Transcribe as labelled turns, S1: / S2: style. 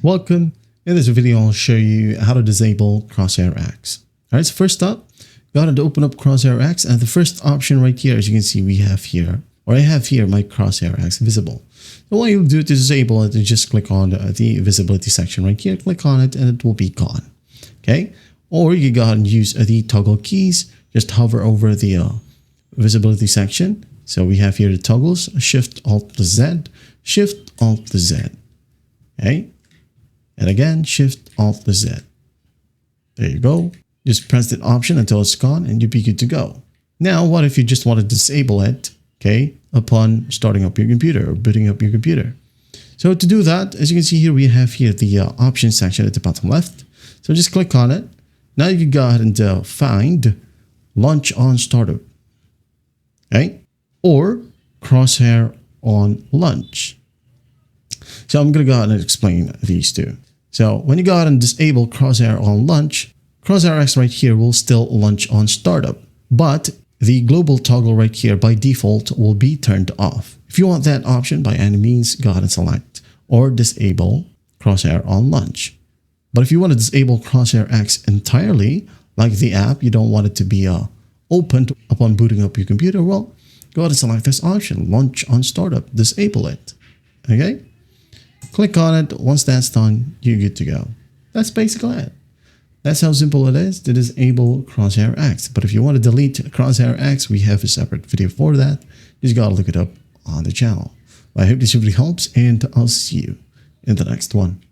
S1: Welcome. In this video, I'll show you how to disable Crosshair X. Alright, so first up, go ahead and open up Crosshair X, and the first option right here, as you can see, we have here, or I have here my Crosshair X visible. So what you'll do to disable it is just click on the visibility section right here, click on it, and it will be gone. Okay, or you can go ahead and use the toggle keys, just hover over the visibility section. So we have here the toggles, Shift Alt to Z, Shift Alt to Z. Okay. And again, Shift Alt to Z. There you go. Just press that option until it's gone and you'll be good to go. Now, what if you just want to disable it, okay, upon starting up your computer or booting up your computer? So to do that, as you can see here, we have here the option section at the bottom left. So just click on it. Now you can go ahead and find Launch on Startup, okay, or Crosshair on Launch. So I'm going to go ahead and explain these two. So when you go ahead and disable Crosshair on Launch, Crosshair X right here will still launch on startup, but the global toggle right here by default will be turned off. If you want that option, by any means, go ahead and select or disable Crosshair on Launch. But if you want to disable Crosshair X entirely, like the app, you don't want it to be opened upon booting up your computer, well, go ahead and select this option, Launch on Startup, disable it. Okay? Click on it. Once that's done, you're good to go. That's basically it. That's how simple it is to disable Crosshair X. But if you want to delete Crosshair X, we have a separate video for that. You just gotta look it up on the channel. I hope this really helps, and I'll see you in the next one.